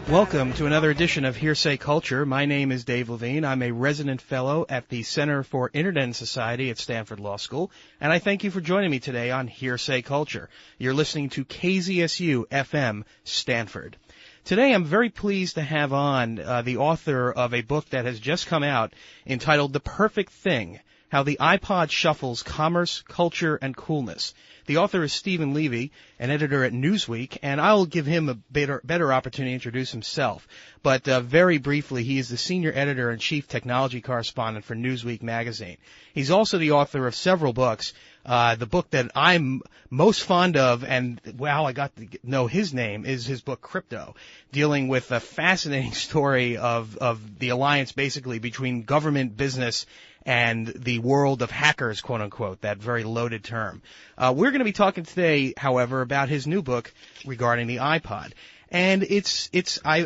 Welcome to another edition of Hearsay Culture. My name is Dave Levine. I'm a resident fellow at the Center for Internet and Society at Stanford Law School, and I thank you for joining me today on Hearsay Culture. You're listening to KZSU-FM, Stanford. Today I'm very pleased to have on the author of a book that has just come out entitled The Perfect Thing, How the iPod Shuffles Commerce, Culture, and Coolness. The author is Steven Levy, an editor at Newsweek, and I'll give him a better opportunity to introduce himself. But very briefly, he is the senior editor and chief technology correspondent for Newsweek magazine. He's also the author of several books. The book that I'm most fond of, and wow, I got to know his name, is his book Crypto, dealing with a fascinating story of the alliance basically between government, business, and the world of hackers, quote unquote, that very loaded term. We're going to be talking today, however, about his new book regarding the iPod. And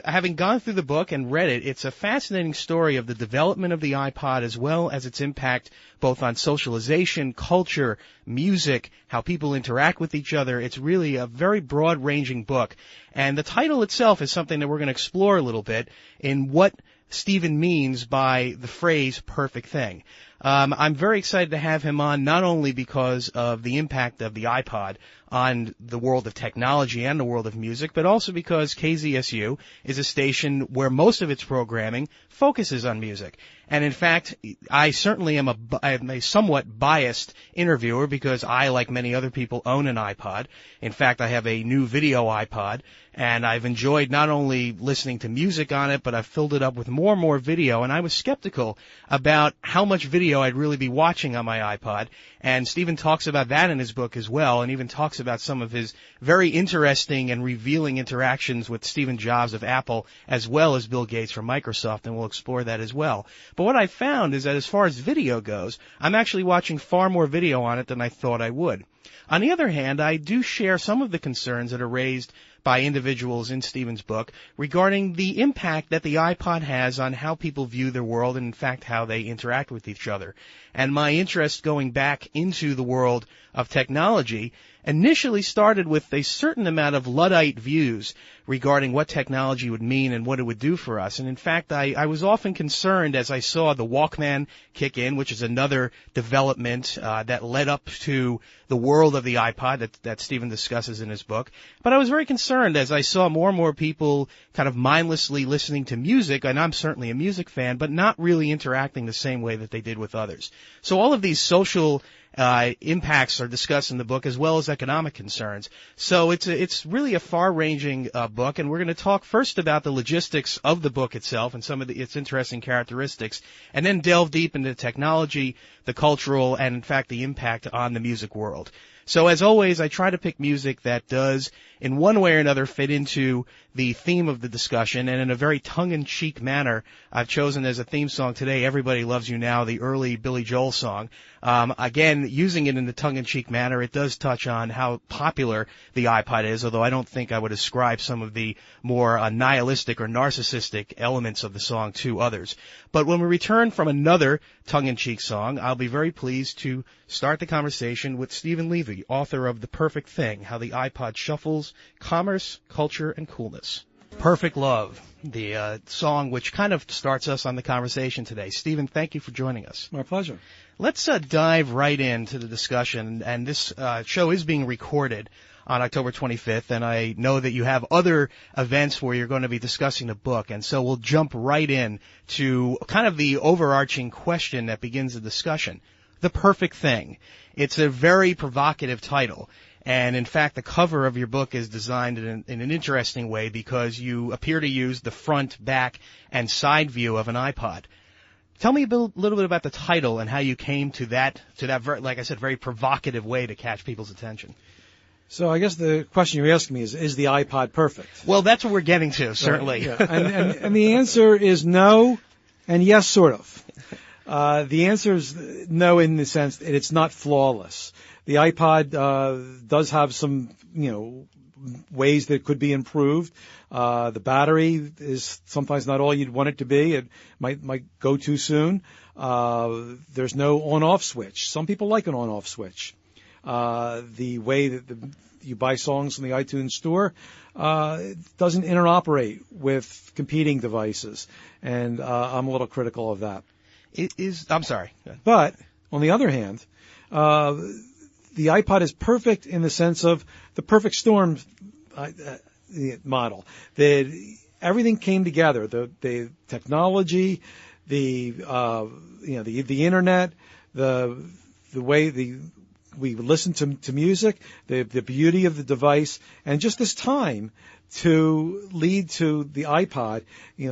having gone through the book and read it, it's a fascinating story of the development of the iPod as well as its impact both on socialization, culture, music, how people interact with each other. It's really a very broad-ranging book. And the title itself is something that we're going to explore a little bit in what Steven means by the phrase perfect thing. I'm very excited to have him on, not only because of the impact of the iPod on the world of technology and the world of music, but also because KZSU is a station where most of its programming focuses on music. And in fact, I certainly am a somewhat biased interviewer because I, like many other people, own an iPod. In fact, I have a new video iPod, and I've enjoyed not only listening to music on it, but I've filled it up with more and more video, and I was skeptical about how much video I'd really be watching on my iPod. And Steven talks about that in his book as well, and even talks about some of his very interesting and revealing interactions with Steve Jobs of Apple as well as Bill Gates from Microsoft, and we'll explore that as well. But what I found is that as far as video goes, I'm actually watching far more video on it than I thought I would. On the other hand, I do share some of the concerns that are raised by individuals in Steven's book regarding the impact that the iPod has on how people view their world and, in fact, how they interact with each other. And my interest going back into the world of technology initially started with a certain amount of Luddite views regarding what technology would mean and what it would do for us. And in fact, I was often concerned as I saw the Walkman kick in, which is another development that led up to the world of the iPod that Steven discusses in his book. But I was very concerned as I saw more and more people kind of mindlessly listening to music, and I'm certainly a music fan, but not really interacting the same way that they did with others. So all of these social impacts are discussed in the book as well as economic concerns. So it's really a far-ranging book, and we're going to talk first about the logistics of the book itself and some of its interesting characteristics, and then delve deep into the technology, the cultural, and in fact the impact on the music world. So as always, I try to pick music that does, in one way or another, fit into the theme of the discussion, and in a very tongue-in-cheek manner, I've chosen as a theme song today, Everybody Loves You Now, the early Billy Joel song. Again, using it in the tongue-in-cheek manner, it does touch on how popular the iPod is, although I don't think I would ascribe some of the more nihilistic or narcissistic elements of the song to others. But when we return from another tongue-in-cheek song, I'll be very pleased to start the conversation with Steven Levy, author of The Perfect Thing, How the iPod Shuffles Commerce, Culture, and Coolness. Perfect Love, the song which kind of starts us on the conversation today. Steven, thank you for joining us. My pleasure. Let's dive right into the discussion, and this show is being recorded on October 25th, and I know that you have other events where you're going to be discussing the book, and so we'll jump right in to kind of the overarching question that begins the discussion. The Perfect Thing. It's a very provocative title. And in fact, the cover of your book is designed in an interesting way because you appear to use the front, back, and side view of an iPod. Tell me a little bit about the title and how you came to that very, like I said, very provocative way to catch people's attention. So I guess the question you're asking me is the iPod perfect? Well, that's what we're getting to, certainly. Yeah. And the answer is no, and yes, sort of. The answer is no in the sense that it's not flawless. The iPod does have some, ways that it could be improved. The battery is sometimes not all you'd want it to be. It might go too soon. There's no on-off switch. Some people like an on-off switch. The way that you buy songs from the iTunes store, it doesn't interoperate with competing devices, and I'm a little critical of that. I'm sorry. But on the other hand, the iPod is perfect in the sense of the perfect storm model. That everything came together. The technology, the internet, the way we listen to music, the beauty of the device, and just this time to lead to the iPod,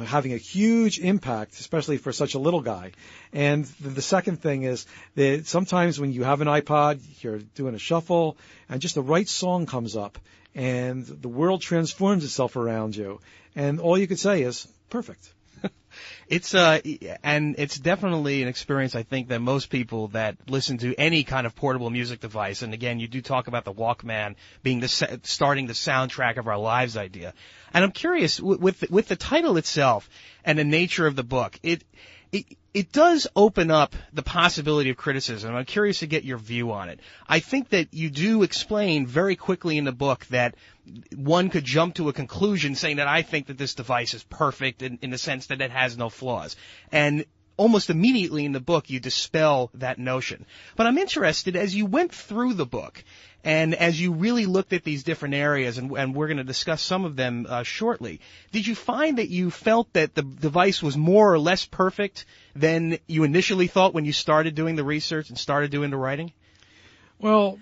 having a huge impact, especially for such a little guy. And the second thing is that sometimes when you have an iPod, you're doing a shuffle, and just the right song comes up, and the world transforms itself around you, and all you could say is, perfect. And it's definitely an experience, I think, that most people that listen to any kind of portable music device, and again, you do talk about the Walkman being starting the soundtrack of our lives idea. And I'm curious, with the title itself and the nature of the book, it does open up the possibility of criticism. I'm curious to get your view on it. I think that you do explain very quickly in the book that one could jump to a conclusion saying that I think that this device is perfect in the sense that it has no flaws. And almost immediately in the book, you dispel that notion. But I'm interested, as you went through the book, and as you really looked at these different areas, and we're going to discuss some of them shortly, did you find that you felt that the device was more or less perfect than you initially thought when you started doing the research and started doing the writing? Well,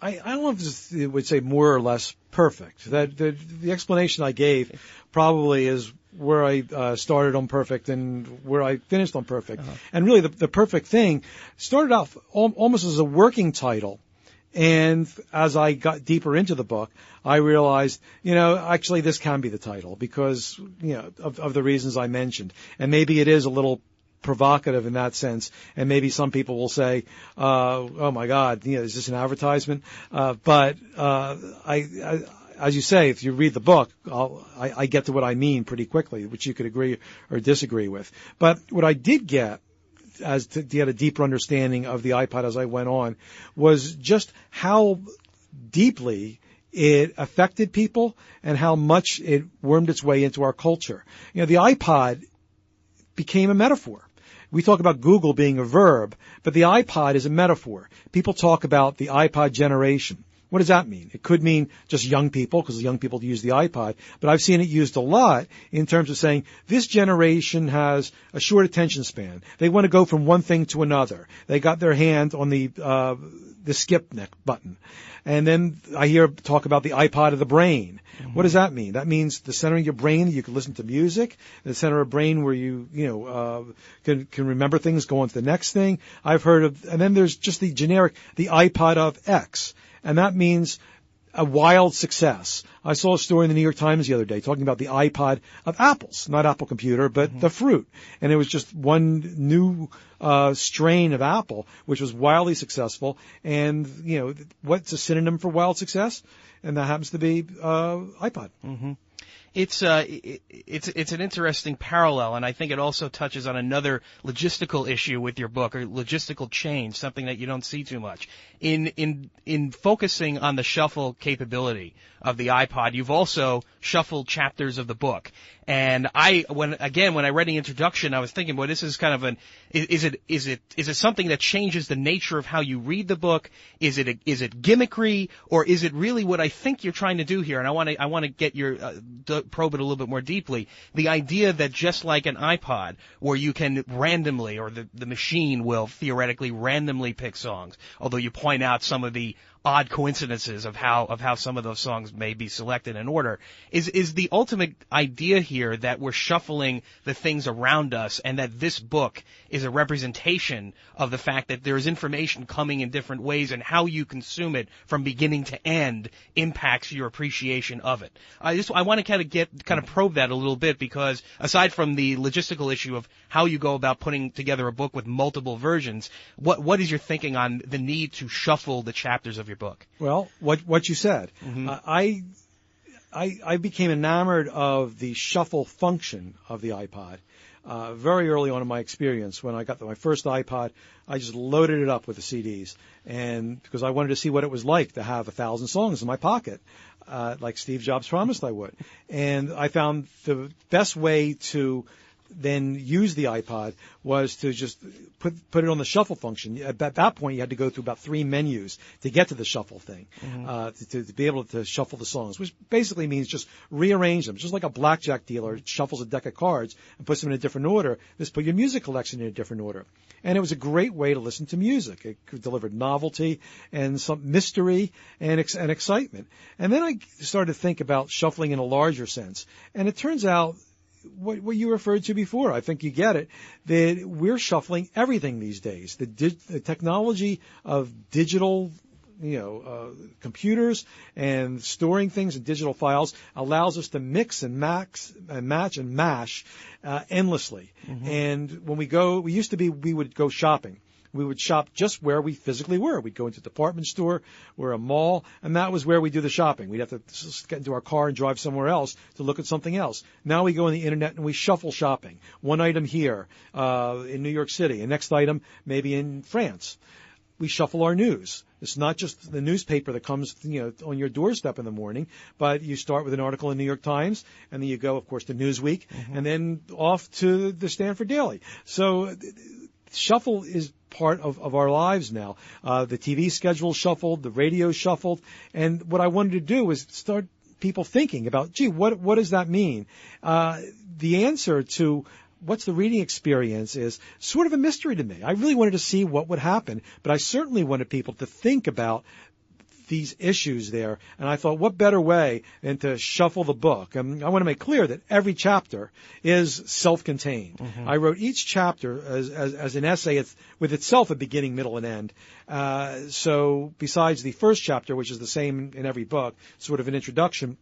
I don't know if it would say more or less perfect. That the explanation I gave probably is where I started on perfect and where I finished on perfect. Uh-huh. And really, the perfect thing started off almost as a working title. And as I got deeper into the book, I realized, actually this can be the title because, of the reasons I mentioned. And maybe it is a little provocative in that sense. And maybe some people will say, oh my God, is this an advertisement? But as you say, if you read the book, I get to what I mean pretty quickly, which you could agree or disagree with. But what I did get, as to get a deeper understanding of the iPod as I went on, was just how deeply it affected people and how much it wormed its way into our culture. The iPod became a metaphor. We talk about Google being a verb, but the iPod is a metaphor. People talk about the iPod generation. What does that mean? It could mean just young people, because young people use the iPod, but I've seen it used a lot in terms of saying this generation has a short attention span. They want to go from one thing to another. They got their hand on the skip neck button. And then I hear talk about the iPod of the brain. Mm-hmm. What does that mean? That means the center of your brain, you can listen to music, the center of brain where you can remember things, go on to the next thing. I've heard of, and then there's just the generic, the iPod of X. And that means a wild success. I saw a story in the New York Times the other day talking about the iPod of apples, not Apple Computer, but the fruit. And it was just one new strain of apple, which was wildly successful. And, what's a synonym for wild success? And that happens to be iPod. Mm-hmm. It's an interesting parallel, and I think it also touches on another logistical issue with your book, or logistical change, something that you don't see too much. In focusing on the shuffle capability of the iPod, you've also shuffled chapters of the book. And when I read the introduction, I was thinking, well, this is kind of is it something that changes the nature of how you read the book? Is it gimmickry, or is it really what I think you're trying to do here? And I want to get your probe it a little bit more deeply. The idea that just like an iPod, where you can randomly, or the machine will theoretically randomly pick songs, although you point out some of the odd coincidences of how some of those songs may be selected in order, is the ultimate idea here that we're shuffling the things around us, and that this book is a representation of the fact that there is information coming in different ways, and how you consume it from beginning to end impacts your appreciation of it. I want to kind of probe that a little bit, because aside from the logistical issue of how you go about putting together a book with multiple versions, what is your thinking on the need to shuffle the chapters of your book? Well, what you said. Mm-hmm. I became enamored of the shuffle function of the iPod. Very early on in my experience, when I got my first iPod, I just loaded it up with the CDs, and because I wanted to see what it was like to have 1,000 songs in my pocket, like Steve Jobs promised I would. And I found the best way to then use the iPod was to just put it on the shuffle function. At that point, you had to go through about 3 menus to get to the shuffle thing, to be able to shuffle the songs, which basically means just rearrange them. Just like a blackjack dealer shuffles a deck of cards and puts them in a different order, just put your music collection in a different order. And it was a great way to listen to music. It delivered novelty and some mystery and excitement. And then I started to think about shuffling in a larger sense. And it turns out, what you referred to before, I think you get it, that we're shuffling everything these days. The technology of digital, computers and storing things in digital files allows us to mix and match and mash endlessly. And when we would go shopping. We would shop just where we physically were. We'd go into a department store or a mall, and that was where we do the shopping. We'd have to get into our car and drive somewhere else to look at something else. Now we go on the internet and we shuffle shopping. One item here in New York City, and next item maybe in France. We shuffle our news. It's not just the newspaper that comes, on your doorstep in the morning, but you start with an article in the New York Times, and then you go, of course, to Newsweek, and then off to the Stanford Daily. So shuffle is part of our lives now. The TV schedule shuffled, the radio shuffled, and what I wanted to do was start people thinking about, what does that mean? The answer to what's the reading experience is sort of a mystery to me. I really wanted to see what would happen, but I certainly wanted people to think about these issues there. And I thought, what better way than to shuffle the book? And I want to make clear that every chapter is self-contained. I wrote each chapter as an essay. It's with itself a beginning, middle, and end. So besides the first chapter, which is the same in every book, sort of an introduction,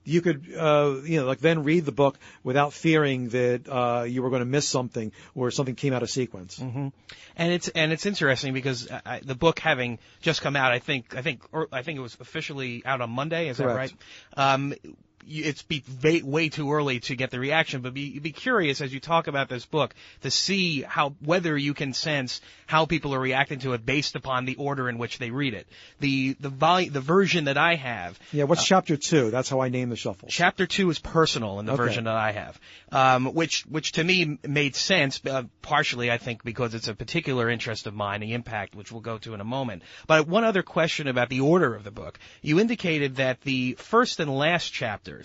you could, then read the book without fearing that you were going to miss something or something came out of sequence. And it's interesting because the book having just come out, I think it was officially out on Monday. Is Correct. That right? It's way too early to get the reaction, but be curious as you talk about this book to see whether you can sense how people are reacting to it based upon the order in which they read it. The version that I have. Yeah, what's chapter 2? That's how I name the shuffles. Chapter 2 is personal in the version that I have, which to me made sense, partially I think because it's a particular interest of mine, the impact, which we'll go to in a moment. But one other question about the order of the book. You indicated that the first and last chapters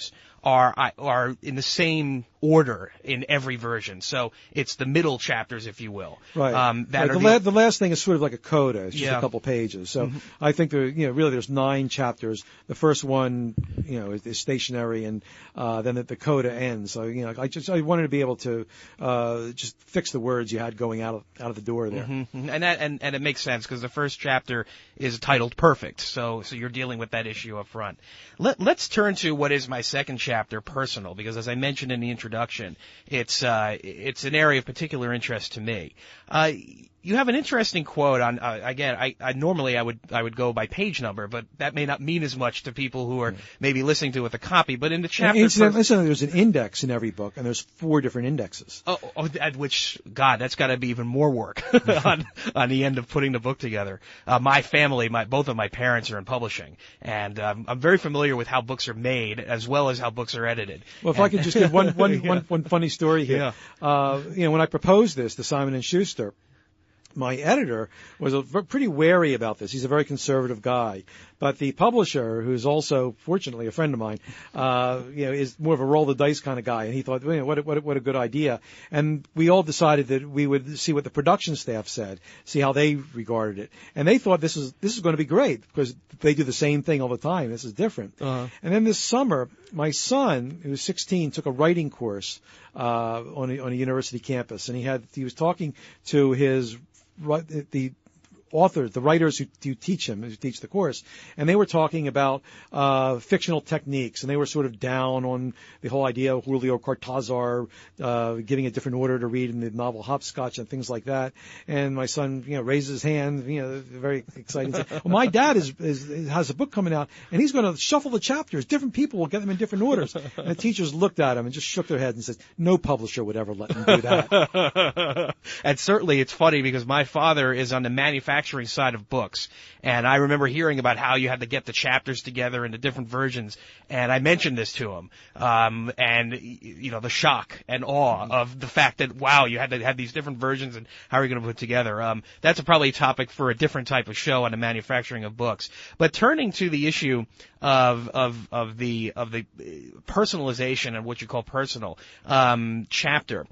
are in the same order in every version. So it's the middle chapters, if you will. Right. The last thing is sort of like a coda. It's just a couple pages. So I think really there's 9 chapters. The first one, is stationary, and then the coda ends. So I wanted to be able to just fix the words you had going out of the door there. And it makes sense because the first chapter is titled Perfect. So you're dealing with that issue up front. Let's turn to what is my second chapter, Personal, because as I mentioned in the introduction, it's an area of particular interest to me. You have an interesting quote on, again, I normally I would go by page number, but that may not mean as much to people who are maybe listening to it with a copy, but in the chapter... Incidentally, there's an index in every book, and there's 4 different indexes. That's got to be even more work on the end of putting the book together. My family, both of my parents are in publishing, and I'm very familiar with how books are made, as well as how books are edited. Well, if I could just give one funny story here. When I proposed this to Simon & Schuster, my editor was pretty wary about this. He's a very conservative guy. But the publisher, who's also, fortunately, a friend of mine, is more of a roll the dice kind of guy. And he thought, what a good idea. And we all decided that we would see what the production staff said, see how they regarded it. And they thought this is going to be great because they do the same thing all the time. This is different. And then this summer, my son, who was 16, took a writing course on a university campus. And he was talking to the authors, the writers who teach the course, and they were talking about fictional techniques, and they were sort of down on the whole idea of Julio Cortázar giving a different order to read in the novel Hopscotch and things like that. And my son, raises his hand, very excited. And said, well, my dad has a book coming out, and he's going to shuffle the chapters. Different people will get them in different orders. And the teachers looked at him and just shook their heads and said, no publisher would ever let them do that. And certainly it's funny because my father is on the manufacturing side of books, and I remember hearing about how you had to get the chapters together into different versions, and I mentioned this to him, and the shock and awe of the fact that, wow, you had to have these different versions, and how are you going to put it together? That's probably a topic for a different type of show on the manufacturing of books. But turning to the issue of the personalization and what you call personal chapter.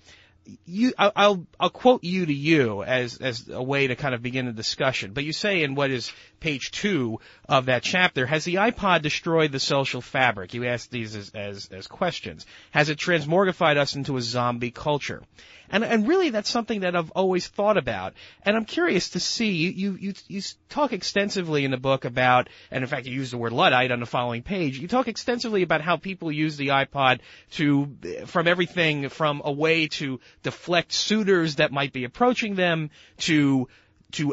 I'll quote you to you as a way to kind of begin a discussion. But you say in what is page 2 of that chapter, has the iPod destroyed the social fabric? You ask these as questions. Has it transmorgified us into a zombie culture? And really that's something that I've always thought about. And I'm curious to see, you talk extensively in the book about, and in fact you use the word Luddite on the following page, you talk extensively about how people use the iPod from everything from a way to deflect suitors that might be approaching them to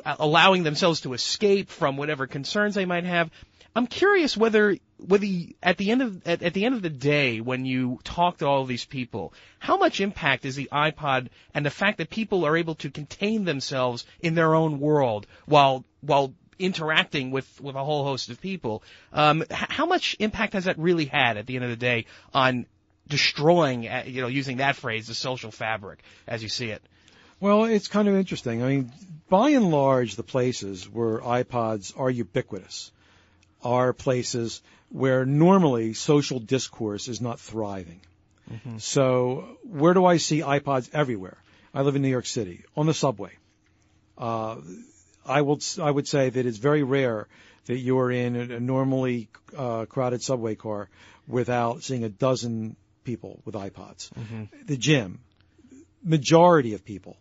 allowing themselves to escape from whatever concerns they might have. I'm curious whether at the end of the day, when you talk to all of these people, how much impact is the iPod and the fact that people are able to contain themselves in their own world while interacting with a whole host of people? How much impact has that really had at the end of the day on destroying, using that phrase, the social fabric as you see it? Well, it's kind of interesting. I mean, by and large, the places where iPods are ubiquitous are places where normally social discourse is not thriving. Mm-hmm. So where do I see iPods everywhere? I live in New York City, on the subway. I would say that it's very rare that you're in a normally crowded subway car without seeing a dozen people with iPods. Mm-hmm. The gym, majority of people,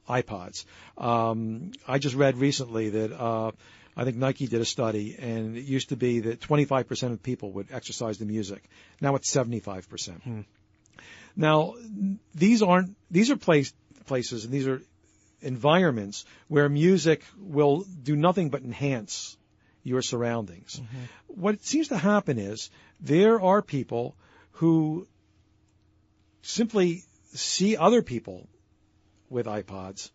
iPods. I just read recently that I think Nike did a study, and it used to be that 25% of people would exercise to music. Now it's 75%. Now, these are places, and these are environments where music will do nothing but enhance your surroundings. Mm-hmm. What seems to happen is there are people who simply see other people with iPods,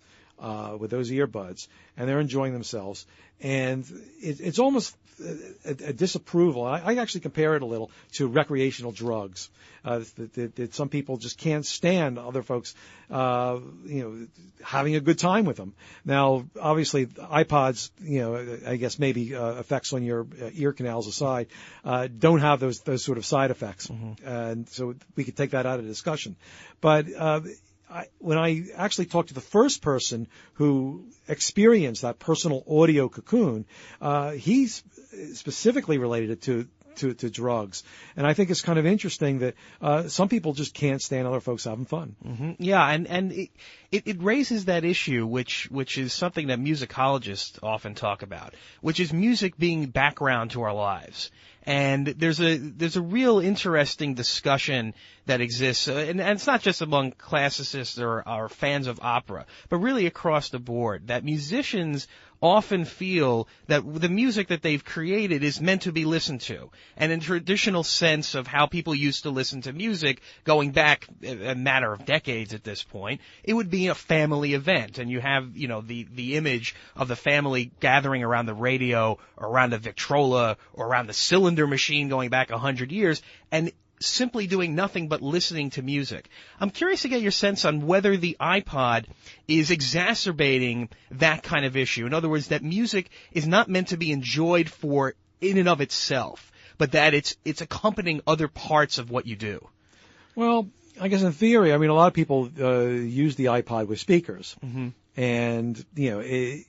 with those earbuds, and they're enjoying themselves. And it's almost a disapproval. I actually compare it a little to recreational drugs. That some people just can't stand other folks, having a good time with them. Now, obviously, iPods, I guess maybe effects on your ear canals aside, don't have those sort of side effects. Mm-hmm. And so we could take that out of discussion. But when I actually talked to the first person who experienced that personal audio cocoon, he specifically related it to drugs. And I think it's kind of interesting that some people just can't stand other folks having fun. Mm-hmm. Yeah, and it raises that issue, which is something that musicologists often talk about, which is music being background to our lives. And there's a real interesting discussion that exists, and it's not just among classicists or fans of opera, but really across the board, that musicians often feel that the music that they've created is meant to be listened to. And in traditional sense of how people used to listen to music, going back a matter of decades at this point, it would be a family event. And you have, the image of the family gathering around the radio or around the Victrola or around the cylinder machine going back 100 years, and simply doing nothing but listening to music. I'm curious to get your sense on whether the iPod is exacerbating that kind of issue. In other words, that music is not meant to be enjoyed for in and of itself, but that it's accompanying other parts of what you do. Well, I guess in theory, I mean, a lot of people use the iPod with speakers. Mm-hmm. And, it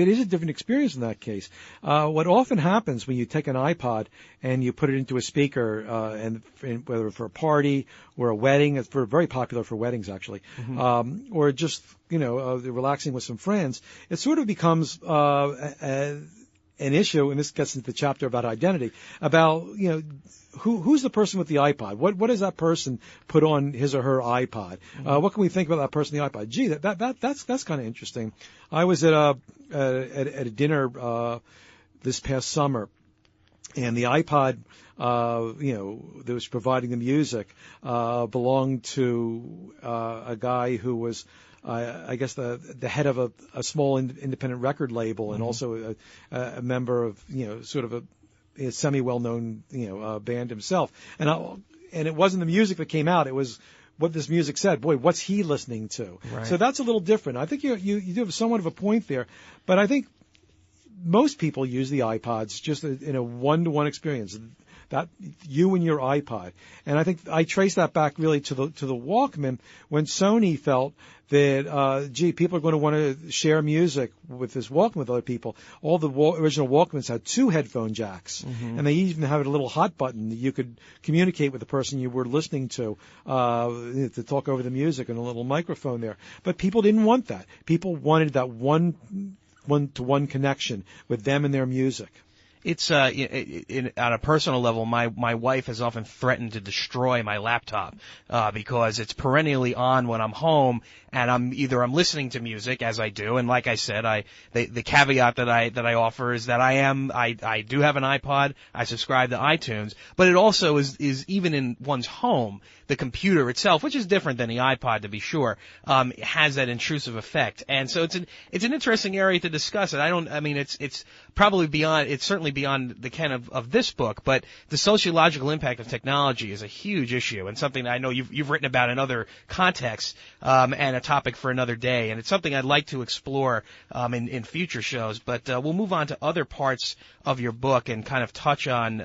is a different experience in that case. What often happens when you take an iPod and you put it into a speaker, and whether for a party or a wedding, it's very popular for weddings actually, Mm-hmm. or just, relaxing with some friends, it sort of becomes, an issue, and this gets into the chapter about identity, about, who's the person with the iPod? What does that person put on his or her iPod? What can we think about that person with the iPod? Gee, that's kind of interesting. I was at a dinner, this past summer, and the iPod, that was providing the music, belonged to, a guy who was, I guess the head of a small independent record label, and also a member of, sort of a semi-well-known, band himself. And it wasn't the music that came out. It was what this music said. Boy, what's he listening to? Right. So that's a little different. I think you do have somewhat of a point there, but I think most people use the iPods just in a one-to-one experience. That you and your iPod. And I think I trace that back really to the Walkman, when Sony felt that, people are going to want to share music with this Walkman with other people. All the original Walkmans had 2 headphone jacks, and they even had a little hot button that you could communicate with the person you were listening to talk over the music, and a little microphone there. But people didn't want that. People wanted that one-to-one connection with them and their music. It's on a personal level, my wife has often threatened to destroy my laptop because it's perennially on when I'm home, and I'm listening to music, as I do, and like I said, the caveat that I offer is that I do have an iPod, I subscribe to iTunes, but it also is even in one's home, the computer itself, which is different than the iPod to be sure, has that intrusive effect, and so it's an interesting area to discuss. And it's probably beyond, it's certainly beyond the ken of this book, but the sociological impact of technology is a huge issue, and something that I know you've written about in other contexts, and a topic for another day, and it's something I'd like to explore in future shows, but we'll move on to other parts of your book and kind of touch on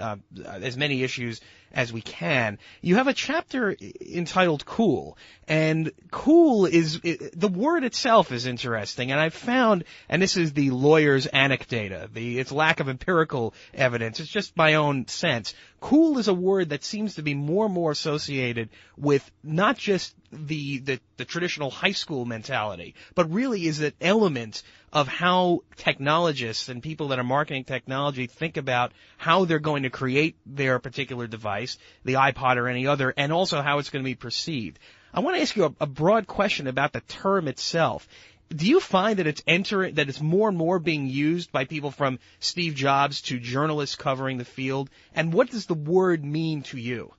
as many issues as we can. You have a chapter entitled Cool, and cool the word itself is interesting, and I've found, and this is the lawyer's anecdata, its lack of empirical evidence, it's just my own sense. Cool is a word that seems to be more and more associated with not just the traditional high school mentality, but really is an element of how technologists and people that are marketing technology think about how they're going to create their particular device, the iPod or any other, and also how it's going to be perceived. I want to ask you a broad question about the term itself. Do you find that it's more and more being used by people from Steve Jobs to journalists covering the field? And what does the word mean to you?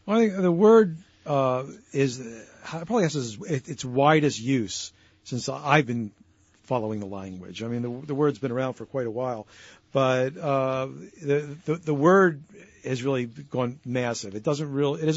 Well, I think the word probably has its widest use since I've been following the language. I mean, the word's been around for quite a while, but the word has really gone massive. It isn't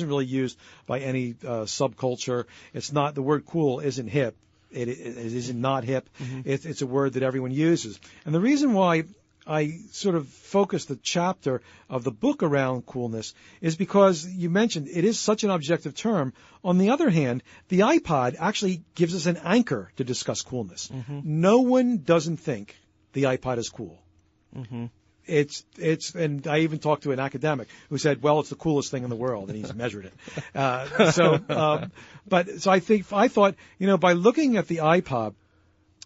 really used by any subculture. It's not, the word cool isn't hip. It isn't not hip. Mm-hmm. It's a word that everyone uses. And the reason why I sort of focused the chapter of the book around coolness is because you mentioned it is such an objective term. On the other hand, the iPod actually gives us an anchor to discuss coolness. Mm-hmm. No one doesn't think the iPod is cool. Mm-hmm. And I even talked to an academic who said, well, it's the coolest thing in the world, and he's measured it. So I thought, by looking at the iPod,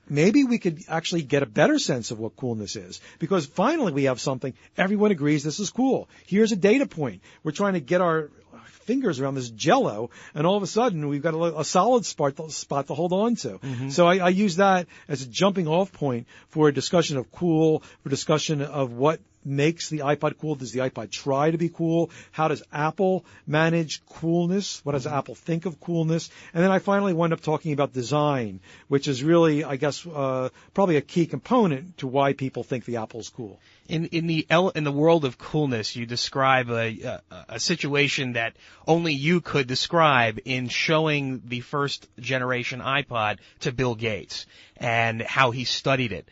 maybe we could actually get a better sense of what coolness is, because finally we have something everyone agrees this is cool. Here's a data point. We're trying to get our fingers around this jello, and all of a sudden we've got a solid spot to hold on to. Mm-hmm. So I use that as a jumping off point for a discussion of cool, for discussion of what makes the iPod cool. Does the iPod try to be cool? How does Apple manage coolness? What does Apple think of coolness? And then I finally wind up talking about design, which is really, I guess, probably a key component to why people think the Apple's cool. In the world of coolness, you describe a situation that only you could describe in showing the first generation iPod to Bill Gates and how he studied it.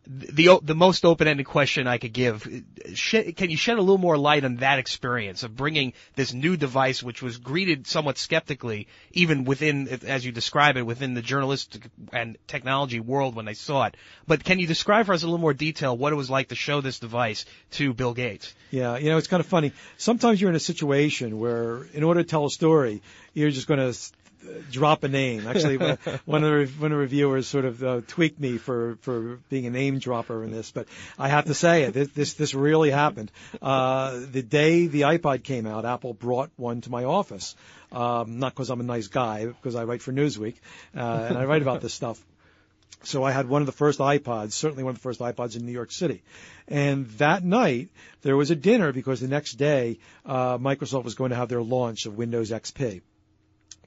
the most open-ended question I could give. Can you shed a little more light on that experience of bringing this new device, which was greeted somewhat skeptically, even within, as you describe it, within the journalistic and technology world when they saw it? But can you describe for us in a little more detail what it was like to show this device to Bill Gates? Yeah, it's kind of funny. Sometimes you're in a situation where, in order to tell a story, you're just going to drop a name. Actually, one of the reviewers sort of tweaked me for being a name dropper in this, but I have to say it. This really happened. The day the iPod came out, Apple brought one to my office. Not because I'm a nice guy, because I write for Newsweek, and I write about this stuff. So I had one of the first iPods, certainly one of the first iPods in New York City. And that night, there was a dinner because the next day, Microsoft was going to have their launch of Windows XP.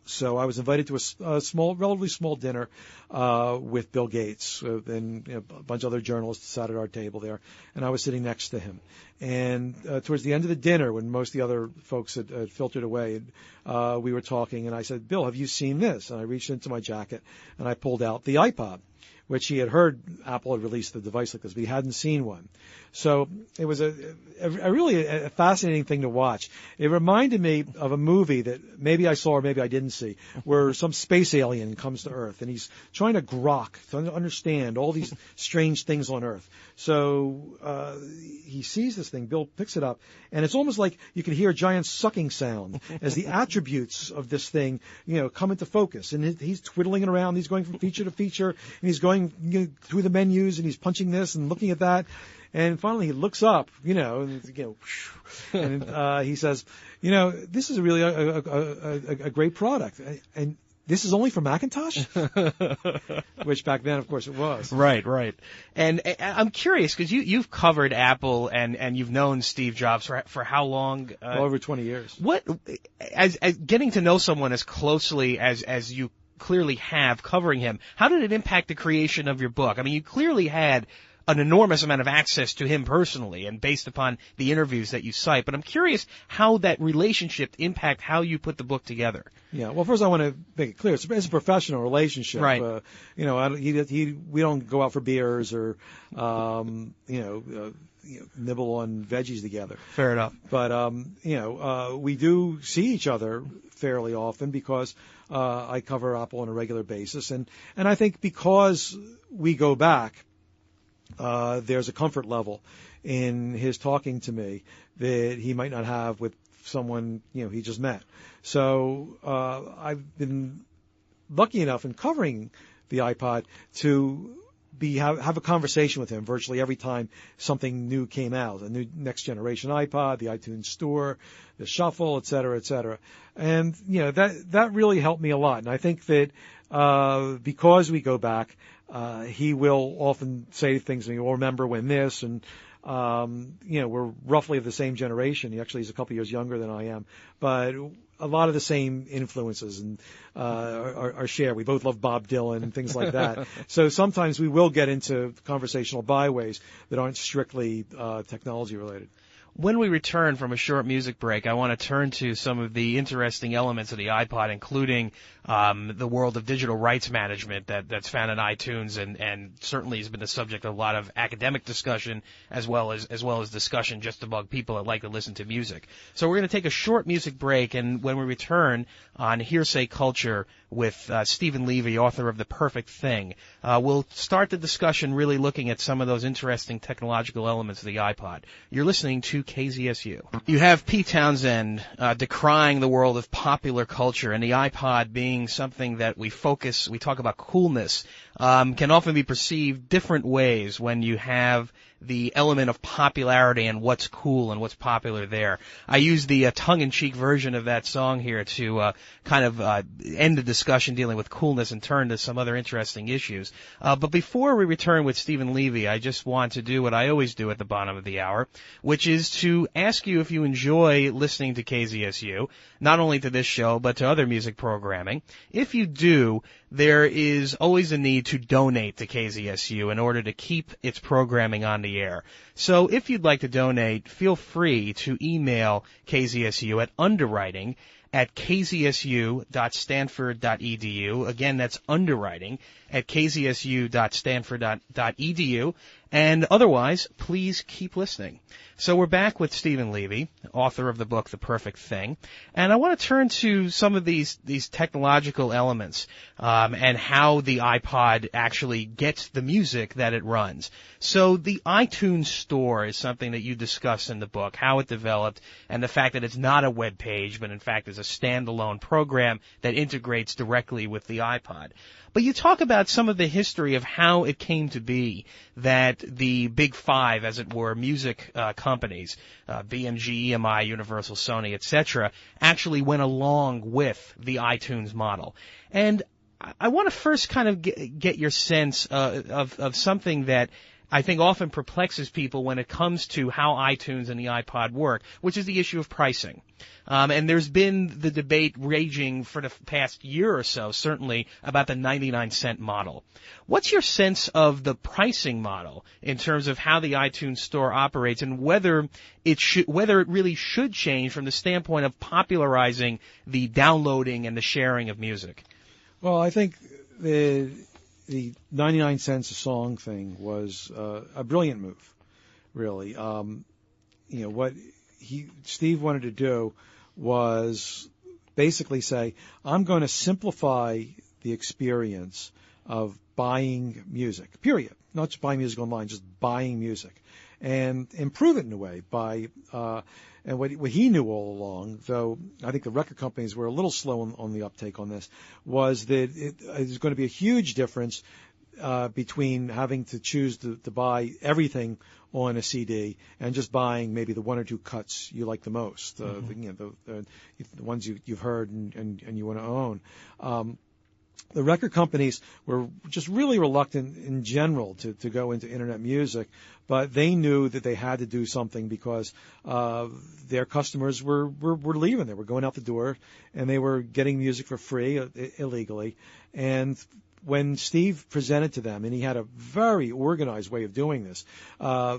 So I was invited to a relatively small dinner with Bill Gates and a bunch of other journalists sat at our table there, and I was sitting next to him. And towards the end of the dinner, when most of the other folks had filtered away, we were talking, and I said, "Bill, have you seen this?" And I reached into my jacket and I pulled out the iPod, which he had heard Apple had released a device like this, but he hadn't seen one. So it was a really fascinating thing to watch. It reminded me of a movie that maybe I saw or maybe I didn't see, where some space alien comes to Earth and he's trying to grok, to understand all these strange things on Earth. So he sees this thing, Bill picks it up, and it's almost like you can hear a giant sucking sound as the attributes of this thing, come into focus. And he's twiddling it around, he's going from feature to feature, and he's going through the menus, and he's punching this and looking at that. And finally he looks up, and he says, this is really a great product. And this is only for Macintosh? Which back then, of course, it was. Right. And I'm curious, because you've covered Apple and you've known Steve Jobs for how long? Well, over 20 years. What, as getting to know someone as closely as you clearly have covering him, how did it impact the creation of your book? I mean, you clearly had an enormous amount of access to him personally and based upon the interviews that you cite. But I'm curious how that relationship impact how you put the book together. Yeah. Well, first I want to make it clear. It's a professional relationship. Right. We don't go out for beers or, nibble on veggies together. Fair enough. But, we do see each other fairly often because, I cover Apple on a regular basis. And I think because we go back, there's a comfort level in his talking to me that he might not have with someone, he just met. So, I've been lucky enough in covering the iPod to have a conversation with him virtually every time something new came out, a new next generation iPod, the iTunes Store, the Shuffle, et cetera. And, that really helped me a lot. And I think that, because we go back, he will often say things to me, "Well, remember when this," and, we're roughly of the same generation. He actually is a couple years younger than I am, but a lot of the same influences and, are shared. We both love Bob Dylan and things like that. So sometimes we will get into conversational byways that aren't strictly, technology related. When we return from a short music break, I want to turn to some of the interesting elements of the iPod, including the world of digital rights management that's found in iTunes and certainly has been the subject of a lot of academic discussion as well as discussion just among people that like to listen to music. So we're going to take a short music break, and when we return on Hearsay Culture with Steven Levy, author of The Perfect Thing, we'll start the discussion really looking at some of those interesting technological elements of the iPod. You're listening to KZSU. You have Pete Townsend decrying the world of popular culture, and the iPod being something that we talk about coolness, can often be perceived different ways when you have the element of popularity and what's cool and what's popular there. I use the tongue-in-cheek version of that song here to kind of end the discussion dealing with coolness and turn to some other interesting issues. But before we return with Steven Levy, I just want to do what I always do at the bottom of the hour, which is to ask you if you enjoy listening to KZSU, not only to this show, but to other music programming. If you do, there is always a need to donate to KZSU in order to keep its programming on the air. So if you'd like to donate, feel free to email KZSU at underwriting at kzsu.stanford.edu. Again, that's underwriting at kzsu.stanford.edu. And otherwise, please keep listening. So we're back with Steven Levy, author of the book The Perfect Thing, and I want to turn to some of these technological elements and how the iPod actually gets the music that it runs. So the iTunes Store is something that you discuss in the book, how it developed, and the fact that it's not a web page, but in fact is a standalone program that integrates directly with the iPod. But you talk about some of the history of how it came to be that the big five, as it were, music companies, BMG, EMI, Universal, Sony, etc., actually went along with the iTunes model. And I want to first kind of get your sense of something that I think often perplexes people when it comes to how iTunes and the iPod work, which is the issue of pricing. And there's been the debate raging for the past year or so, certainly, about the 99-cent model. What's your sense of the pricing model in terms of how the iTunes Store operates, and whether it really should change from the standpoint of popularizing the downloading and the sharing of music? Well, I think the 99 cents a song thing was a brilliant move, really. What Steve wanted to do was basically say, I'm going to simplify the experience of buying music, period. Not just buying music online, just buying music, and improve it in a way by and what he knew all along, though I think the record companies were a little slow on the uptake on this, was that there's going to be a huge difference between having to choose to buy everything on a CD and just buying maybe the one or two cuts you like the most, the ones you've heard and you want to own. The record companies were just really reluctant in general to go into internet music, but they knew that they had to do something because their customers were leaving. They were going out the door, and they were getting music for free illegally. And when Steve presented to them, and he had a very organized way of doing this, a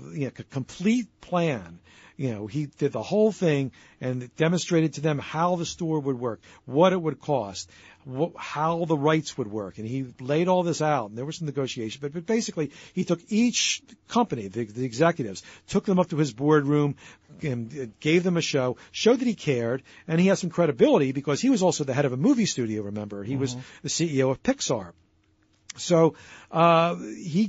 complete plan. He did the whole thing and demonstrated to them how the store would work, what it would cost, how the rights would work. And he laid all this out, and there was some negotiation. But basically, he took each company, the executives, took them up to his boardroom and gave them a show, showed that he cared, and he had some credibility because he was also the head of a movie studio, remember. He was the CEO of Pixar. So he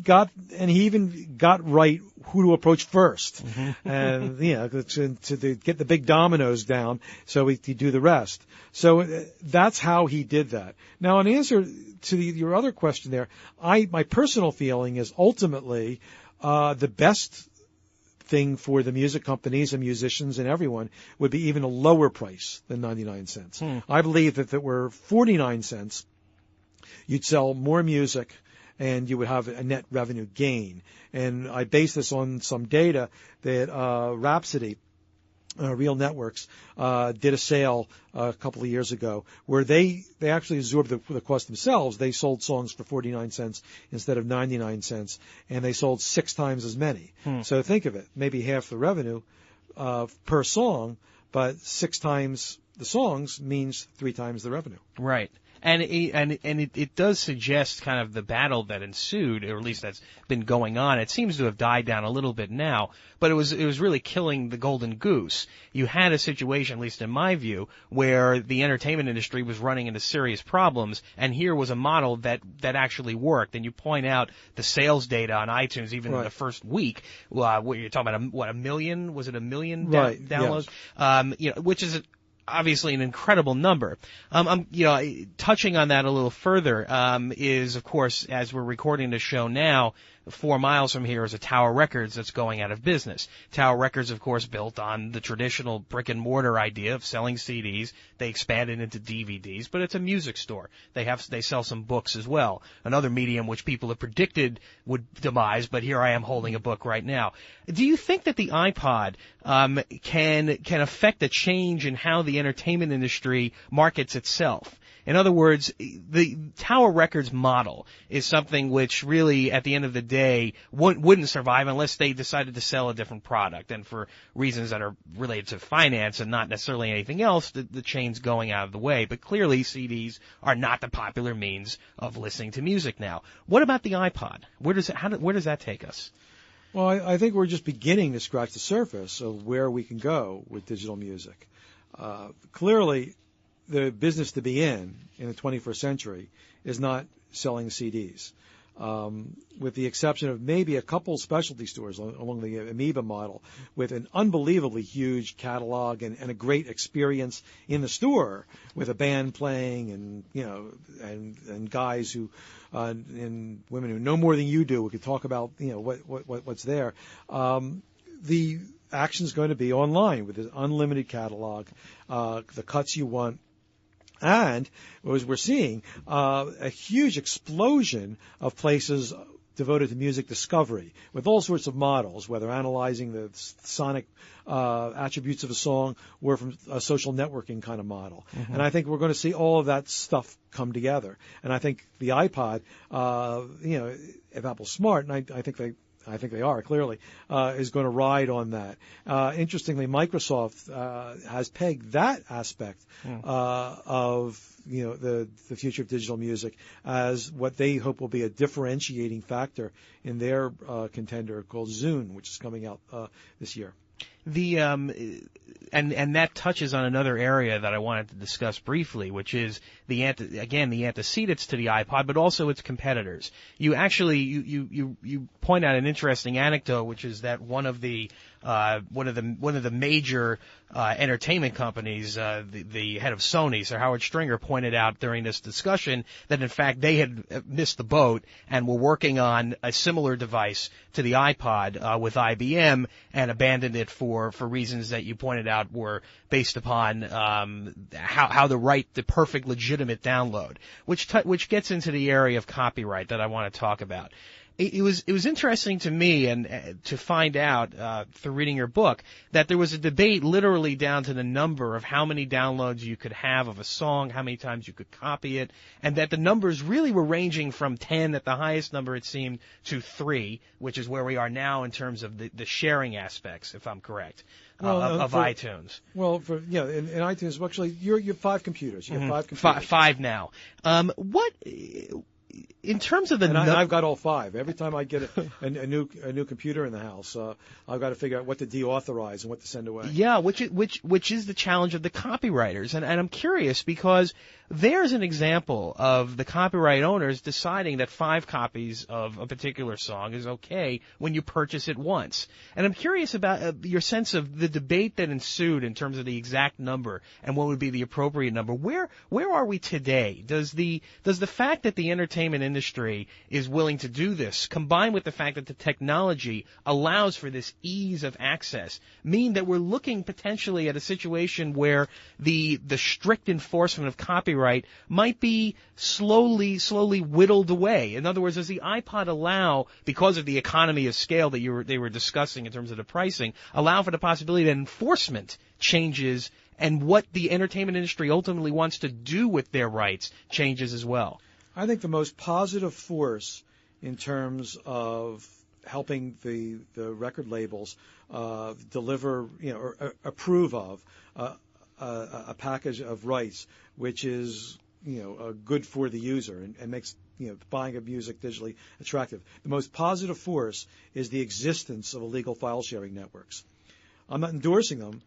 even got right who to approach first, and to get the big dominoes down, so he'd do the rest. So that's how he did that. Now, in answer to your other question, there, my personal feeling is ultimately the best thing for the music companies and musicians and everyone would be even a lower price than 99 cents. I believe that if it were 49 cents. You'd sell more music, and you would have a net revenue gain. And I base this on some data that Rhapsody, Real Networks, did a sale a couple of years ago where they actually absorbed the cost themselves. They sold songs for 49 cents instead of 99 cents, and they sold 6 times as many. So think of it, maybe half the revenue per song, but 6 times the songs means 3 times the revenue. Right. And it does suggest kind of the battle that ensued, or at least that's been going on. It seems to have died down a little bit now, but it was really killing the golden goose. You had a situation, at least in my view, where the entertainment industry was running into serious problems, and here was a model that actually worked. And you point out the sales data on iTunes, even in the first week. What you're talking about? A million? Was it a million downloads? Yes. Which is obviously an incredible number. Touching on that a little further, is of course, as we're recording this show now, 4 miles from here is a Tower Records that's going out of business. Tower Records, of course, built on the traditional brick and mortar idea of selling CDs. They expanded into DVDs, but it's a music store. They sell some books as well. Another medium which people have predicted would demise, but here I am holding a book right now. Do you think that the iPod can affect a change in how the entertainment industry markets itself? In other words, the Tower Records model is something which really, at the end of the day, wouldn't survive unless they decided to sell a different product. And for reasons that are related to finance and not necessarily anything else, the chain's going out of the way. But clearly, CDs are not the popular means of listening to music now. What about the iPod? Where does that take us? Well, I think we're just beginning to scratch the surface of where we can go with digital music. Clearly, the business to be in the 21st century is not selling CDs. With the exception of maybe a couple specialty stores along the Amoeba model with an unbelievably huge catalog and a great experience in the store with a band playing and, and guys who, and women who know more than you do, we could talk about, what's there. The action's going to be online with an unlimited catalog, the cuts you want. And as we're seeing, a huge explosion of places devoted to music discovery with all sorts of models, whether analyzing the sonic attributes of a song or from a social networking kind of model. Mm-hmm. And I think we're going to see all of that stuff come together. And I think the iPod, if Apple's smart, and I think they are, clearly, is going to ride on that. Interestingly, Microsoft has pegged that aspect of the future of digital music as what they hope will be a differentiating factor in their contender called Zune, which is coming out this year. And that touches on another area that I wanted to discuss briefly, which is the antecedents to the iPod, but also its competitors. You actually you point out an interesting anecdote, which is that one of the major entertainment companies, the head of Sony, Sir Howard Stringer, pointed out during this discussion that in fact they had missed the boat and were working on a similar device to the iPod with IBM and abandoned it for reasons that you pointed out were based upon how to write the perfect legitimate download, which gets into the area of copyright that I want to talk about. It was interesting to me and to find out through reading your book that there was a debate literally down to the number of how many downloads you could have of a song, how many times you could copy it, and that the numbers really were ranging from 10 at the highest number it seemed to 3, which is where we are now in terms of the sharing aspects, if I'm correct, of iTunes. Well, in iTunes, actually, you have 5 computers. You have 5 computers. 5 now. In terms of the, and I've got all 5. Every time I get a new computer in the house, I've got to figure out what to deauthorize and what to send away. Yeah, which is the challenge of the copywriters, and I'm curious because there's an example of the copyright owners deciding that 5 copies of a particular song is okay when you purchase it once, and I'm curious about your sense of the debate that ensued in terms of the exact number and what would be the appropriate number. Where are we today? Does the fact that the entertainment industry is willing to do this, combined with the fact that the technology allows for this ease of access, mean that we're looking potentially at a situation where the strict enforcement of copyright might be slowly whittled away? In other words, does the iPod allow, because of the economy of scale that they were discussing in terms of the pricing, allow for the possibility that enforcement changes and what the entertainment industry ultimately wants to do with their rights changes as well? I think the most positive force in terms of helping the record labels deliver, or approve of a package of rights which is, good for the user and makes, buying of music digitally attractive. The most positive force is the existence of illegal file sharing networks. I'm not endorsing them,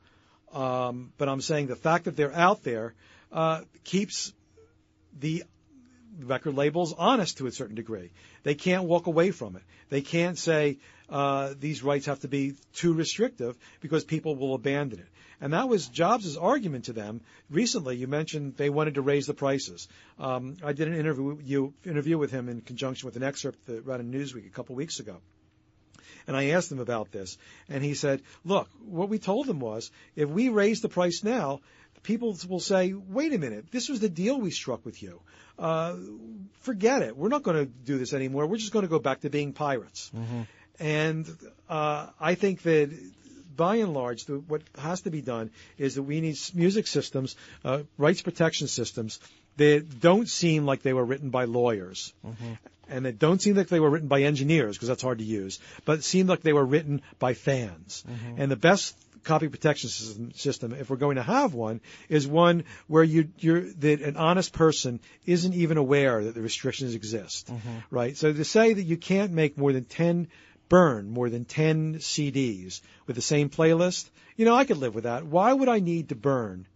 but I'm saying the fact that they're out there keeps the record labels honest to a certain degree. They can't walk away from it. They can't say these rights have to be too restrictive because people will abandon it. And that was Jobs' argument to them. Recently, you mentioned they wanted to raise the prices. I did an interview with him in conjunction with an excerpt that ran in Newsweek a couple weeks ago. And I asked him about this. And he said, look, what we told them was, if we raise the price now, people will say, wait a minute, this was the deal we struck with you. Forget it. We're not going to do this anymore. We're just going to go back to being pirates. Mm-hmm. And I think that by and large, what has to be done is that we need music systems, rights protection systems that don't seem like they were written by lawyers. Mm-hmm. And that don't seem like they were written by engineers, because that's hard to use, but seem like they were written by fans. Mm-hmm. And the best copy protection system, if we're going to have one, is one where that an honest person isn't even aware that the restrictions exist, mm-hmm. right? So to say that you can't make more than 10 burn more than 10 CDs with the same playlist, I could live with that. Why would I need to burn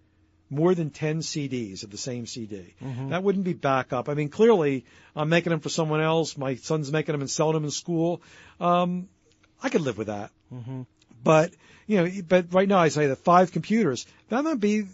more than 10 CDs of the same CD? Mm-hmm. That wouldn't be backup. I mean, clearly, I'm making them for someone else. My son's making them and selling them in school. I could live with that. Mm-hmm. But, but right now I say that 5 computers, that might be,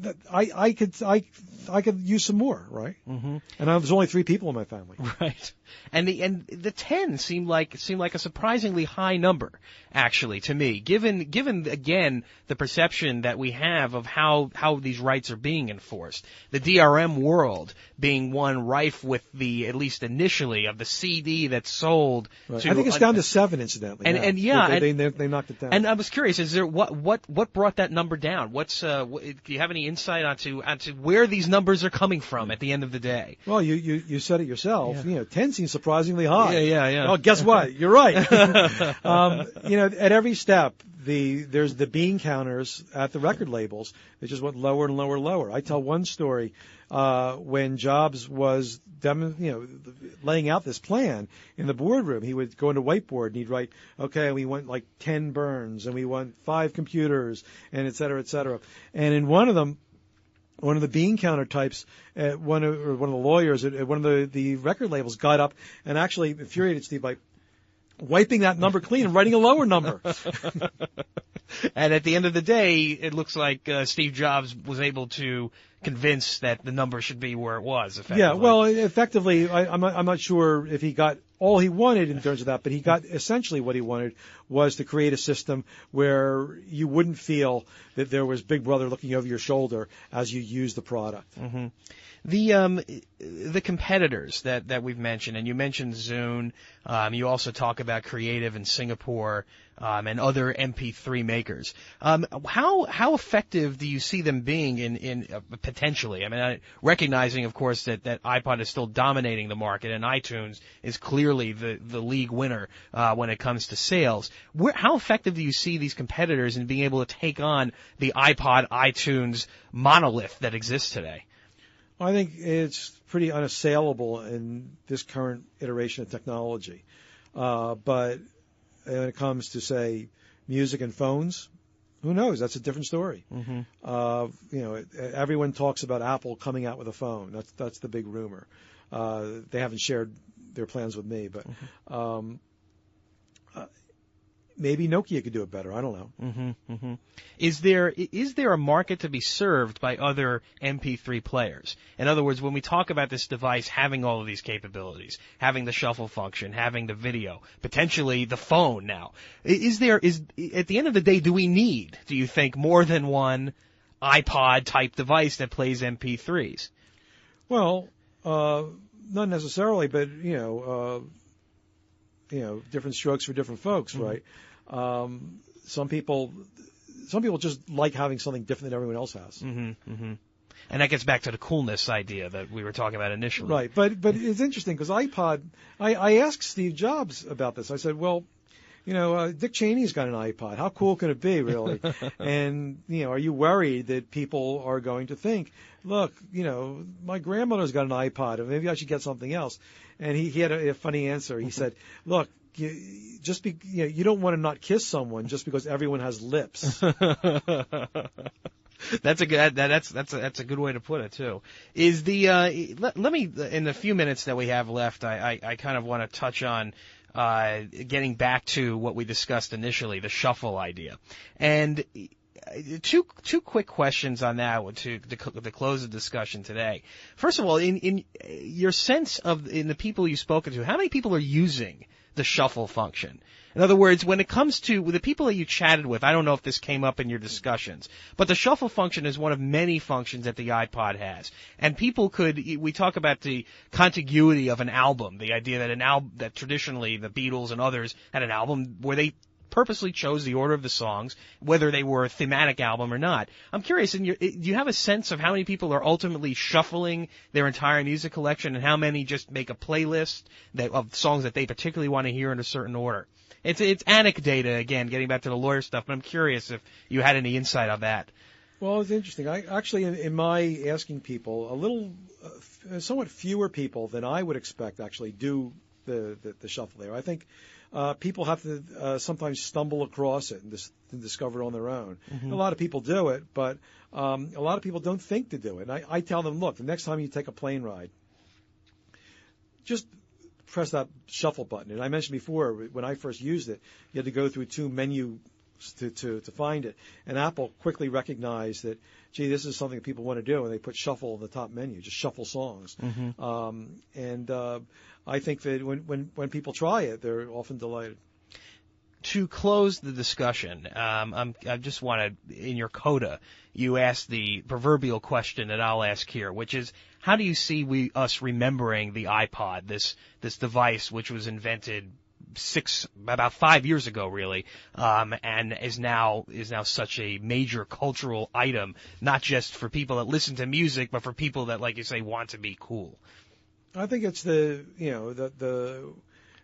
that I could use some more, right? Mm-hmm. And there's only 3 people in my family. Right. And the 10 seemed like a surprisingly high number, actually, to me, given again the perception that we have of how these rights are being enforced. The DRM world being one rife with at least initially, of the CD that's sold. Right. I think it's down to 7, incidentally. And yeah, they knocked it down. And I was curious, is there what brought that number down? Do you have any insight onto where these numbers are coming from at the end of the day? Well, you said it yourself. Yeah. 10 seems surprisingly high. Yeah. Well, guess what? You're right. At every step, there's the bean counters at the record labels. They just went lower and lower and lower. I tell one story when Jobs was laying out this plan in the boardroom. He would go into whiteboard and he'd write, okay, we want like 10 burns and we want 5 computers and et cetera, et cetera. And in one of them, one of the bean counter types, one of the lawyers at one of the record labels got up and actually infuriated Steve by wiping that number clean and writing a lower number. And at the end of the day, it looks like Steve Jobs was able to convince that the number should be where it was. Effectively. Yeah, well, effectively, I'm not sure if he got all he wanted in terms of that, but he got essentially what he wanted was to create a system where you wouldn't feel that there was Big Brother looking over your shoulder as you use the product. Mm-hmm. The competitors that we've mentioned, and you mentioned Zune, you also talk about Creative in Singapore, and other MP3 makers. How effective do you see them being in potentially? I mean, recognizing, of course, that iPod is still dominating the market and iTunes is clearly the league winner, when it comes to sales. How effective do you see these competitors in being able to take on the iPod, iTunes monolith that exists today? I think it's pretty unassailable in this current iteration of technology. But when it comes to, say, music and phones, who knows? That's a different story. Mm-hmm. Everyone talks about Apple coming out with a phone. That's the big rumor. They haven't shared their plans with me, but maybe Nokia could do it better. I don't know. Mm-hmm, mm-hmm. Is there a market to be served by other MP3 players? In other words, when we talk about this device having all of these capabilities, having the shuffle function, having the video, potentially the phone now, is at the end of the day, do you think, more than one iPod type device that plays MP3s? Well, not necessarily, but different strokes for different folks, mm-hmm. right? Some people just like having something different than everyone else has. Mm-hmm, mm-hmm. And that gets back to the coolness idea that we were talking about initially. Right, but it's interesting because iPod, I asked Steve Jobs about this. I said, well, Dick Cheney's got an iPod. How cool can it be, really? And, are you worried that people are going to think, look, my grandmother's got an iPod, and maybe I should get something else? And he had a funny answer. He said, look, you don't want to not kiss someone just because everyone has lips. That's a good way to put it too. Is let me, in the few minutes that we have left, I kind of want to touch on getting back to what we discussed initially, the shuffle idea. And two quick questions on that to close the discussion today. First of all, in your sense in the people you've spoken to, how many people are using the shuffle function? In other words, when it comes to the people that you chatted with, I don't know if this came up in your discussions, but the shuffle function is one of many functions that the iPod has. And we talk about the contiguity of an album, the idea that that traditionally the Beatles and others had an album where they purposely chose the order of the songs, whether they were a thematic album or not. I'm curious, do you have a sense of how many people are ultimately shuffling their entire music collection and how many just make a playlist of songs that they particularly want to hear in a certain order? It's anecdata, again, getting back to the lawyer stuff, but I'm curious if you had any insight on that. Well, it's interesting. I actually, in my asking people, somewhat fewer people than I would expect actually do the shuffle there. I think people have to sometimes stumble across it and discover it on their own. Mm-hmm. A lot of people do it, but a lot of people don't think to do it. And I tell them, look, the next time you take a plane ride, just press that shuffle button. And I mentioned before, when I first used it, you had to go through 2 menus to find it. And Apple quickly recognized that, gee, this is something that people want to do, and they put shuffle in the top menu, just shuffle songs. Mm-hmm. I think that when people try it, they're often delighted. To close the discussion, I just want to, in your coda, you asked the proverbial question that I'll ask here, which is, how do you see us remembering the iPod, this device which was invented about 5 years ago, really, and is now such a major cultural item, not just for people that listen to music, but for people that, like you say, want to be cool? I think it's the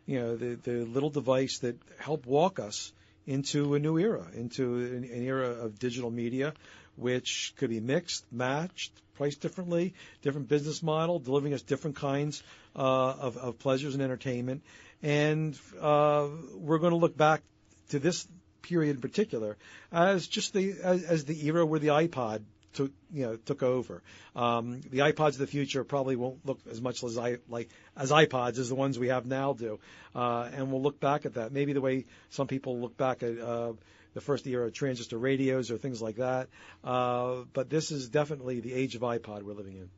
little device that helped walk us into a new era, into an era of digital media, which could be mixed, matched, priced differently, different business model, delivering us different kinds of pleasures and entertainment. And we're going to look back to this period in particular as just as the era where the iPod took over. The iPods of the future probably won't look as much as iPods as the ones we have now do. And we'll look back at that. Maybe the way some people look back at the first era of transistor radios or things like that. But this is definitely the age of iPod we're living in.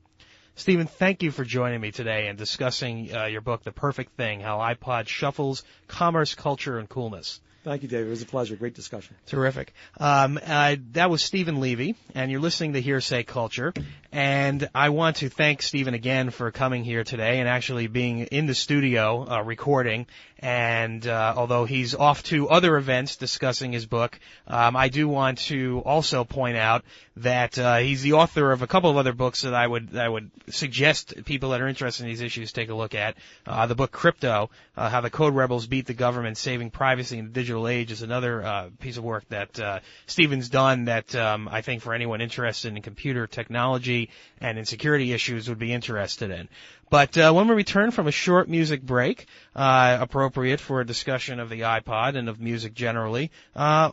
Steven, thank you for joining me today and discussing your book, The Perfect Thing, How iPod Shuffles Commerce, Culture, and Coolness. Thank you, David. It was a pleasure. Great discussion. Terrific. That was Steven Levy, and you're listening to Hearsay Culture. And I want to thank Steven again for coming here today and actually being in the studio recording. And although he's off to other events discussing his book, I do want to also point out that he's the author of a couple of other books that I would suggest people that are interested in these issues take a look at. The book Crypto, How the Code Rebels Beat the Government, Saving Privacy in the Digital Age, is another piece of work that Steven's done that I think for anyone interested in computer technology and in security issues would be interested in. But when we return from a short music break, appropriate for a discussion of the iPod and of music generally,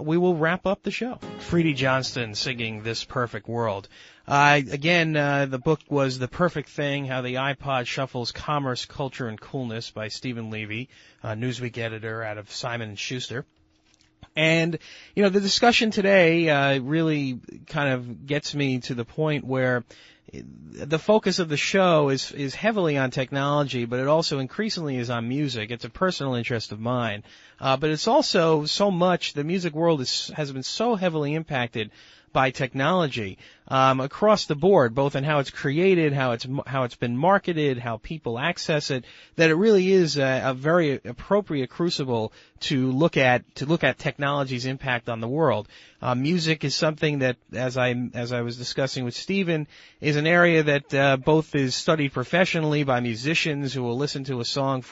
we will wrap up the show. Freddie Johnston singing This Perfect World. Again, the book was The Perfect Thing, How the iPod Shuffles Commerce, Culture, and Coolness by Steven Levy, Newsweek editor out of Simon & Schuster. And, the discussion today really kind of gets me to the point where the focus of the show is heavily on technology, but it also increasingly is on music. It's a personal interest of mine. But it's also so much, the music world has been so heavily impacted by technology across the board, both in how it's created, how it's been marketed, how people access it, that it really is a very appropriate crucible to look at technology's impact on the world. Music is something that, as I was discussing with Steven, is an area that both is studied professionally by musicians who will listen to a song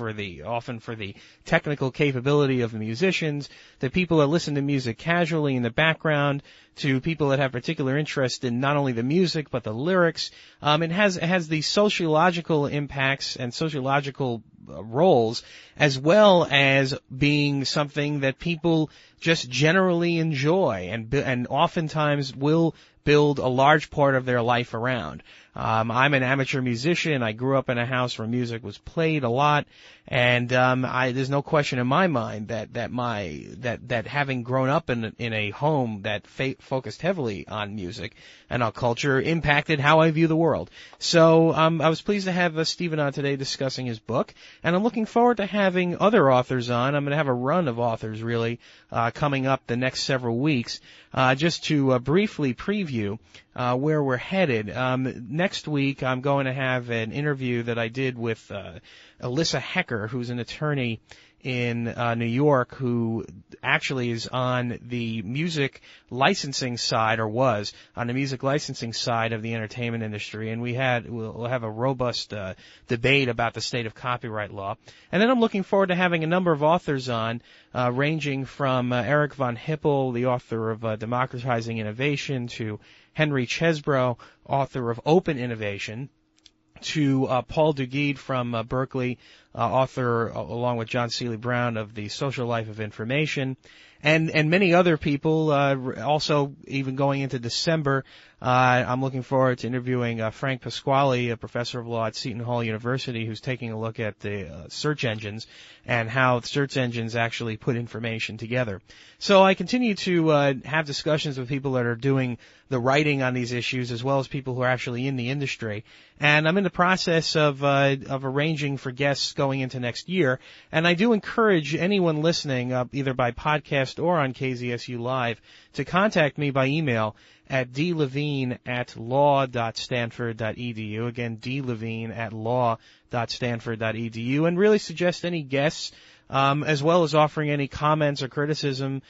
often for the technical capability of the musicians, to people that listen to music casually in the background, to people that have particular interest in not only the music but the lyrics. It has the sociological impacts and sociological roles, as well as being something that people just generally enjoy and oftentimes will build a large part of their life around. I'm an amateur musician. I grew up in a house where music was played a lot, and there's no question in my mind that having grown up in a home that focused heavily on music and on culture impacted how I view the world. So I was pleased to have Steven on today discussing his book, and I'm looking forward to having other authors on. I'm going to have a run of authors really coming up the next several weeks. Just to briefly preview where we're headed. Next week, I'm going to have an interview that I did with Alyssa Hecker, who's an attorney in New York, who actually is on the music licensing side, or was on the music licensing side of the entertainment industry, and we'll have a robust debate about the state of copyright law. And then I'm looking forward to having a number of authors on, ranging from Eric von Hippel, the author of Democratizing Innovation, to Henry Chesbrough, author of Open Innovation. to Paul Duguid from Berkeley, author along with John Seeley Brown of The Social Life of Information, and many other people. Also, even going into December, I'm looking forward to interviewing Frank Pasquale, a professor of law at Seton Hall University, who's taking a look at the search engines and how search engines actually put information together. So I continue to have discussions with people that are doing the writing on these issues, as well as people who are actually in the industry. And I'm in the process of arranging for guests going into next year. And I do encourage anyone listening, either by podcast or on KZSU Live, to contact me by email at dlevine@law.stanford.edu. Again, dlevine@law.stanford.edu, and really suggest any guests, as well as offering any comments or criticism,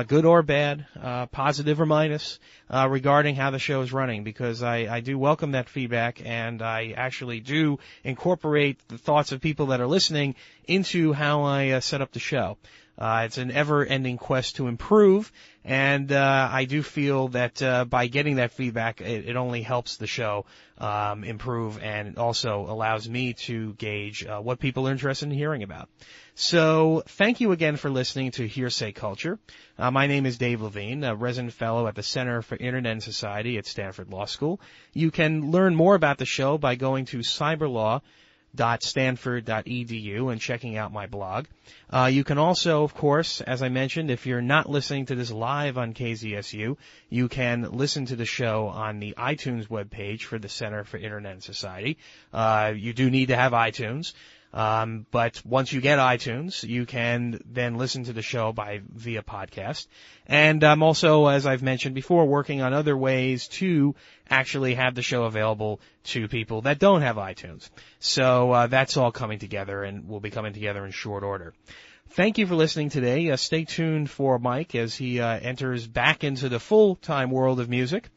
good or bad, positive or minus, regarding how the show is running, because I do welcome that feedback, and I actually do incorporate the thoughts of people that are listening into how I set up the show. It's an ever-ending quest to improve, and I do feel that by getting that feedback, it only helps the show improve, and it also allows me to gauge what people are interested in hearing about. So thank you again for listening to Hearsay Culture. My name is Dave Levine, a resident fellow at the Center for Internet and Society at Stanford Law School. You can learn more about the show by going to cyberlaw.stanford.edu and checking out my blog. You can also, of course, as I mentioned, if you're not listening to this live on KZSU, you can listen to the show on the iTunes webpage for the Center for Internet and Society. You do need to have iTunes. But once you get iTunes, you can then listen to the show via podcast. And I'm also, as I've mentioned before, working on other ways to actually have the show available to people that don't have iTunes. So that's all coming together, and will be coming together in short order. Thank you for listening today. Stay tuned for Mike as he enters back into the full-time world of music.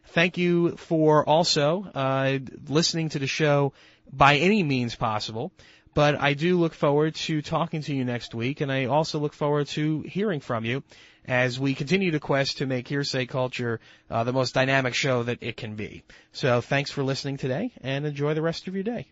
Thank you for also listening to the show by any means possible. But I do look forward to talking to you next week, and I also look forward to hearing from you as we continue to quest to make Hearsay Culture the most dynamic show that it can be. So thanks for listening today, and enjoy the rest of your day.